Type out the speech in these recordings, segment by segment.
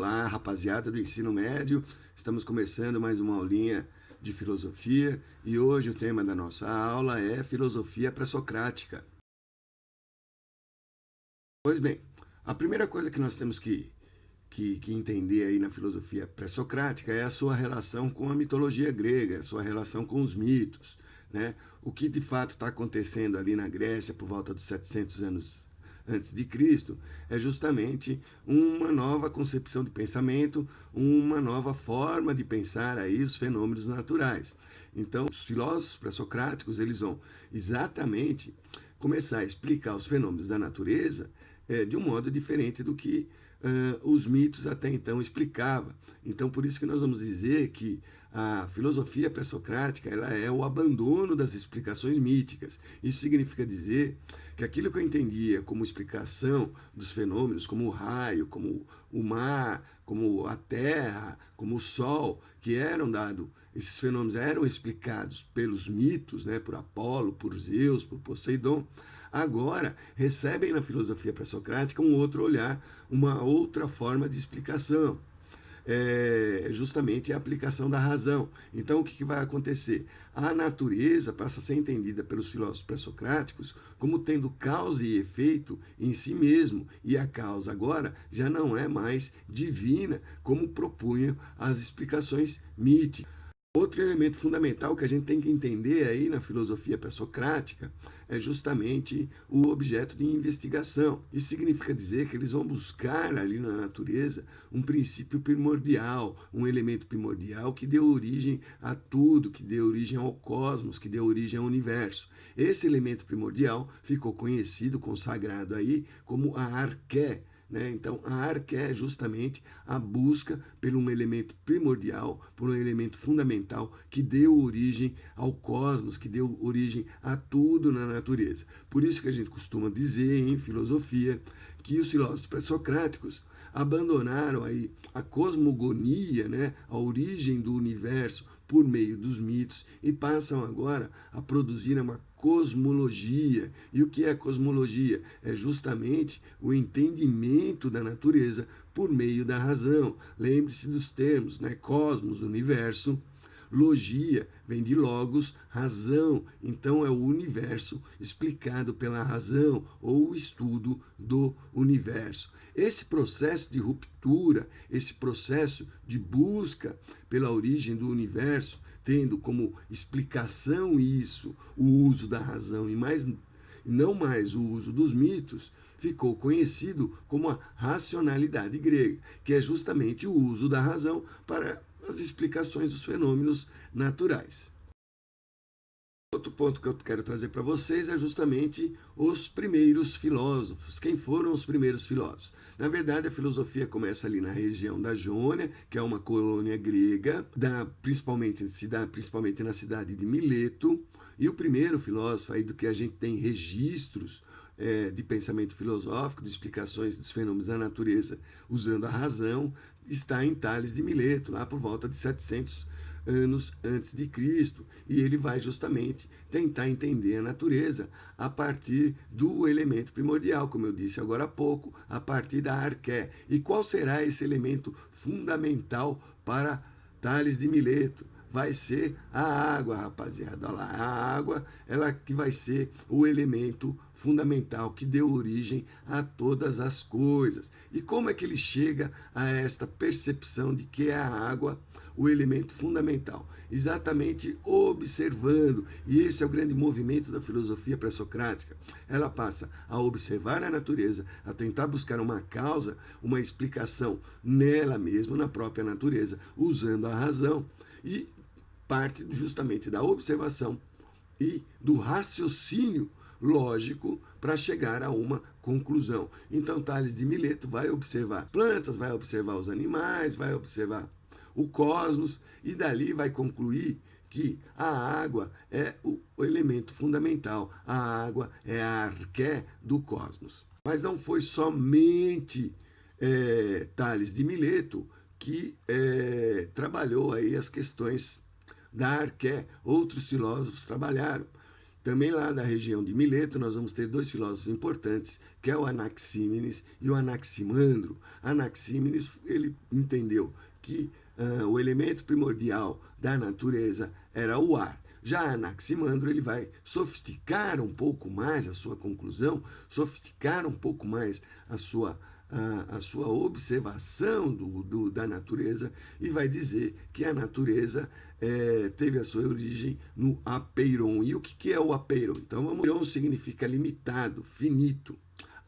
Olá, rapaziada do ensino médio, estamos começando mais uma aulinha de filosofia e hoje o tema da nossa aula é filosofia pré-socrática. Pois bem, a primeira coisa que nós temos que entender aí na filosofia pré-socrática é a sua relação com a mitologia grega, a sua relação com os mitos, né? O que de fato está acontecendo ali na Grécia por volta dos 700 anos antes de Cristo é justamente uma nova concepção de pensamento, uma nova forma de pensar aí os fenômenos naturais. Então, os filósofos pré-socráticos, eles vão exatamente começar a explicar os fenômenos da natureza de um modo diferente do que os mitos até então explicavam. Então, por isso que nós vamos dizer que a filosofia pré-socrática ela é o abandono das explicações míticas. Isso significa dizer que aquilo que eu entendia como explicação dos fenômenos, como o raio, como o mar, como a terra, como o sol, que eram dados, esses fenômenos eram explicados pelos mitos, né, por Apolo, por Zeus, por Poseidon, agora recebem na filosofia pré-socrática um outro olhar, uma outra forma de explicação. Justamente a aplicação da razão. Então, o que vai acontecer? A natureza passa a ser entendida pelos filósofos pré-socráticos como tendo causa e efeito em si mesmo, e a causa agora já não é mais divina, como propunham as explicações míticas. Outro elemento fundamental que a gente tem que entender aí na filosofia pré-socrática é justamente o objeto de investigação. Isso significa dizer que eles vão buscar ali na natureza um princípio primordial, um elemento primordial que deu origem a tudo, que deu origem ao cosmos, que deu origem ao universo. Esse elemento primordial ficou conhecido, consagrado aí como a arqué. Então, a arqué é justamente a busca por um elemento primordial, por um elemento fundamental que deu origem ao cosmos, que deu origem a tudo na natureza. Por isso que a gente costuma dizer em filosofia que os filósofos pré-socráticos abandonaram aí a cosmogonia, a origem do universo por meio dos mitos e passam agora a produzir uma cosmologia. E o que é cosmologia? É justamente o entendimento da natureza por meio da razão. Lembre-se dos termos, cosmos, universo. Logia vem de logos, razão. Então é o universo explicado pela razão ou o estudo do universo. Esse processo de ruptura, esse processo de busca pela origem do universo, tendo como explicação isso, o uso da razão e não mais o uso dos mitos, ficou conhecido como a racionalidade grega, que é justamente o uso da razão para as explicações dos fenômenos naturais. Outro ponto que eu quero trazer para vocês é justamente os primeiros filósofos. Quem foram os primeiros filósofos? Na verdade, a filosofia começa ali na região da Jônia, que é uma colônia grega, se dá principalmente na cidade de Mileto. E o primeiro filósofo aí do que a gente tem registros de pensamento filosófico, de explicações dos fenômenos da natureza usando a razão, está em Tales de Mileto, lá por volta de 700 anos antes de Cristo, e ele vai justamente tentar entender a natureza a partir do elemento primordial, como eu disse agora há pouco, a partir da arqué. E qual será esse elemento fundamental para Tales de Mileto? Vai ser a água, rapaziada. Olha lá, a água, ela que vai ser o elemento fundamental que deu origem a todas as coisas. E como é que ele chega a esta percepção de que é a água o elemento fundamental? Exatamente observando, e esse é o grande movimento da filosofia pré-socrática. Ela passa a observar a natureza, a tentar buscar uma causa, uma explicação nela mesma, na própria natureza, usando a razão, e parte justamente da observação e do raciocínio lógico para chegar a uma conclusão. Então, Tales de Mileto vai observar plantas, vai observar os animais, vai observar o cosmos, e dali vai concluir que a água é o elemento fundamental, a água é a arqué do cosmos. Mas não foi somente Tales de Mileto que trabalhou aí as questões da arqué, outros filósofos trabalharam. Também lá da região de Mileto, nós vamos ter dois filósofos importantes, que é o Anaxímenes e o Anaximandro. Anaxímenes, ele entendeu que o elemento primordial da natureza era o ar. Já Anaximandro, ele vai sofisticar um pouco mais a sua conclusão, sofisticar um pouco mais a sua observação da natureza, e vai dizer que a natureza teve a sua origem no apeiron. E o que é o apeiron? Então, apeiron significa limitado, finito.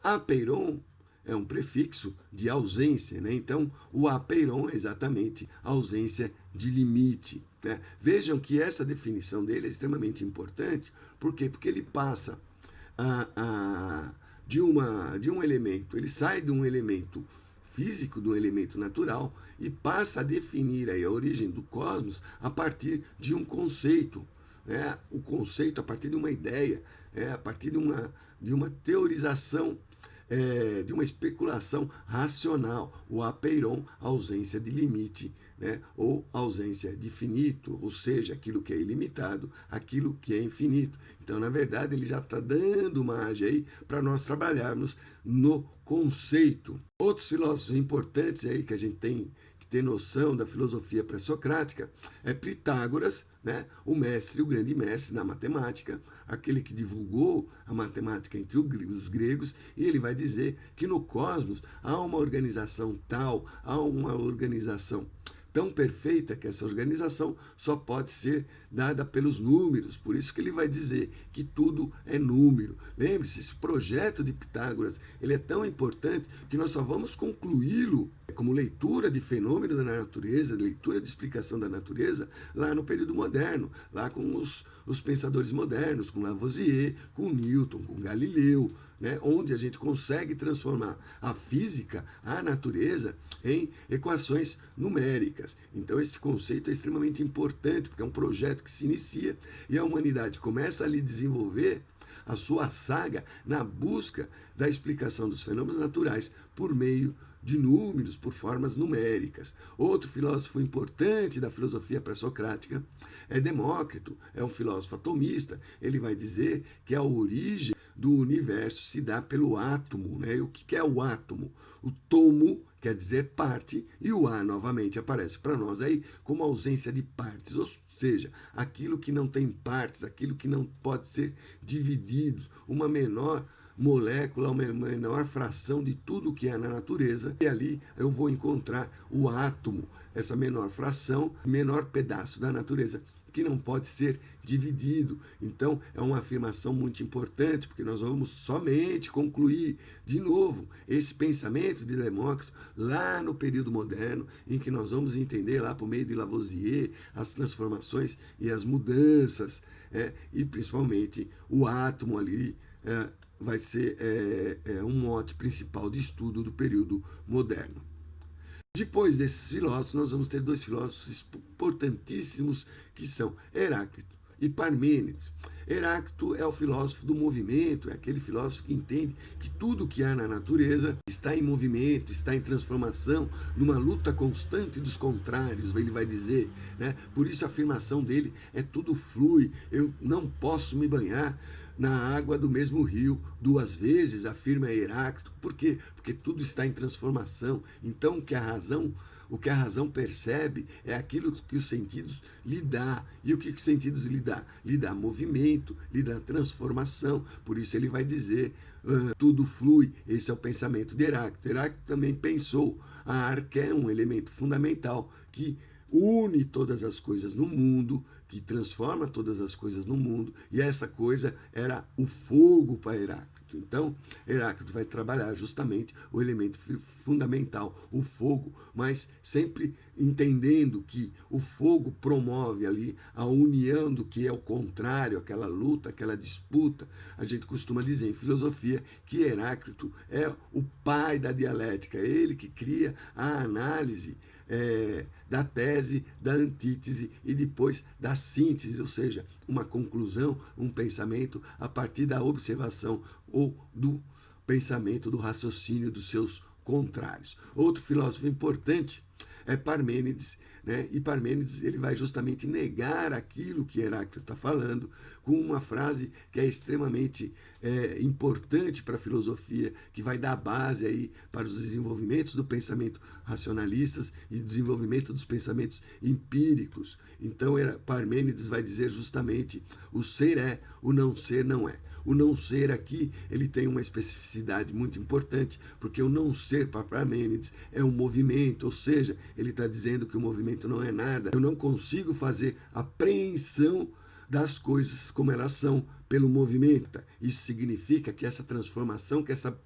Apeiron é um prefixo de ausência, né? Então, o apeiron é exatamente ausência de limite, né? Vejam que essa definição dele é extremamente importante. Por quê? Porque ele passa de um elemento, ele sai de um elemento físico, de um elemento natural, e passa a definir aí a origem do cosmos a partir de um conceito, né? O conceito a partir de uma ideia, a partir de uma teorização, de uma especulação racional, o apeiron, ausência de limite, né? Ou ausência de finito, ou seja, aquilo que é ilimitado, aquilo que é infinito. Então, na verdade, ele já está dando margem aí para nós trabalharmos no conceito. Outros filósofos importantes aí que a gente tem que ter noção da filosofia pré-socrática é Pitágoras, né? O mestre, o grande mestre na matemática, aquele que divulgou a matemática entre os gregos, e ele vai dizer que no cosmos há uma organização tal, há uma organização tão perfeita que essa organização só pode ser dada pelos números. Por isso que ele vai dizer que tudo é número. Lembre-se, esse projeto de Pitágoras, ele é tão importante que nós só vamos concluí-lo como leitura de fenômeno da natureza, leitura de explicação da natureza, lá no período moderno, lá com os pensadores modernos, com Lavoisier, com Newton, com Galileu, né, onde a gente consegue transformar a física, a natureza, em equações numéricas. Então, esse conceito é extremamente importante, porque é um projeto que se inicia e a humanidade começa a lhe desenvolver a sua saga na busca da explicação dos fenômenos naturais por meio de números, por formas numéricas. Outro filósofo importante da filosofia pré-socrática é Demócrito, é um filósofo atomista. Ele vai dizer que a origem do universo se dá pelo átomo, né? E o que é o átomo? O tomo quer dizer parte, e o A novamente aparece para nós aí como ausência de partes, ou seja, aquilo que não tem partes, aquilo que não pode ser dividido, uma menor molécula, uma menor fração de tudo que é na natureza, e ali eu vou encontrar o átomo, essa menor fração, menor pedaço da natureza, que não pode ser dividido. Então, é uma afirmação muito importante, porque nós vamos somente concluir, de novo, esse pensamento de Demócrito lá no período moderno, em que nós vamos entender lá por meio de Lavoisier as transformações e as mudanças, e principalmente o átomo ali vai ser um mote principal de estudo do período moderno. Depois desses filósofos, nós vamos ter dois filósofos importantíssimos, que são Heráclito e Parmênides. Heráclito é o filósofo do movimento, é aquele filósofo que entende que tudo que há na natureza está em movimento, está em transformação, numa luta constante dos contrários, ele vai dizer, né? Por isso a afirmação dele é tudo flui, eu não posso me banhar na água do mesmo rio duas vezes, afirma Heráclito. Por quê? Porque tudo está em transformação. Então, o que a razão percebe é aquilo que os sentidos lhe dá. E o que os sentidos lhe dá? Lhe dá movimento, lhe dá transformação. Por isso ele vai dizer, tudo flui. Esse é o pensamento de Heráclito. Heráclito também pensou a arca é um elemento fundamental que une todas as coisas no mundo, que transforma todas as coisas no mundo, e essa coisa era o fogo para Heráclito. Então, Heráclito vai trabalhar justamente o elemento fundamental, o fogo, mas sempre entendendo que o fogo promove ali a união do que é o contrário, aquela luta, aquela disputa. A gente costuma dizer em filosofia que Heráclito é o pai da dialética, é ele que cria a análise da tese, da antítese e depois da síntese, ou seja, uma conclusão, um pensamento a partir da observação ou do pensamento, do raciocínio dos seus contrários. Outro filósofo importante é Parmênides, né? E Parmênides ele vai justamente negar aquilo que Heráclito está falando com uma frase que é extremamente importante para a filosofia, que vai dar base aí para os desenvolvimentos do pensamento racionalistas e desenvolvimento dos pensamentos empíricos. Então Parmênides vai dizer justamente: o ser é, o não ser não é. O não ser aqui, ele tem uma especificidade muito importante, porque o não ser para Parmênides é um movimento, ou seja, ele está dizendo que o movimento não é nada. Eu não consigo fazer apreensão das coisas como elas são pelo movimento. Isso significa que essa transformação, que essa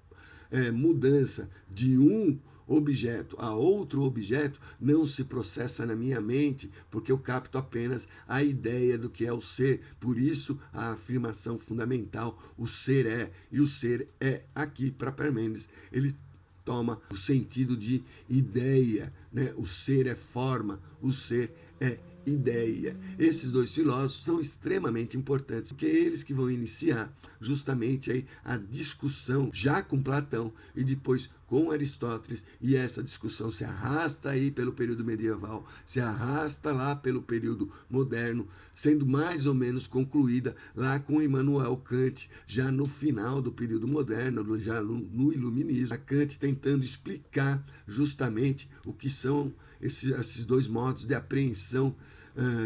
mudança de um objeto a outro objeto não se processa na minha mente, porque eu capto apenas a ideia do que é o ser. Por isso, a afirmação fundamental, o ser é, e o ser é aqui para Parmênides, ele toma o sentido de ideia, né? O ser é forma, o ser é ideia. Esses dois filósofos são extremamente importantes, porque é eles que vão iniciar justamente aí a discussão já com Platão e depois com Aristóteles, e essa discussão se arrasta aí pelo período medieval, se arrasta lá pelo período moderno, sendo mais ou menos concluída lá com Immanuel Kant, já no final do período moderno, já no Iluminismo, a Kant tentando explicar justamente o que são esses dois modos de apreensão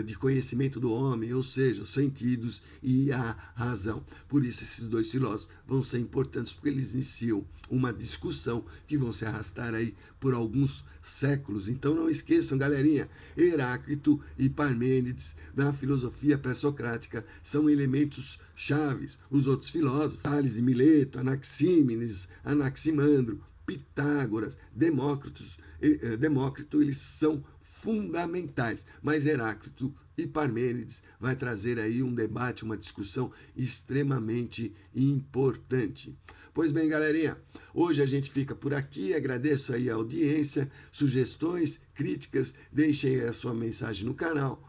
de conhecimento do homem, ou seja, os sentidos e a razão. Por isso, esses dois filósofos vão ser importantes, porque eles iniciam uma discussão que vão se arrastar aí por alguns séculos. Então, não esqueçam, galerinha, Heráclito e Parmênides, na filosofia pré-socrática, são elementos chaves. Os outros filósofos, Tales de Mileto, Anaxímenes, Anaximandro, Pitágoras, Demócrito, eles são fundamentais, mas Heráclito e Parmênides vai trazer aí um debate, uma discussão extremamente importante. Pois bem, galerinha, hoje a gente fica por aqui, agradeço aí a audiência, sugestões, críticas, deixem aí a sua mensagem no canal.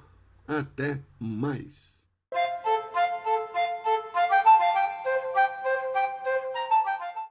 Até mais!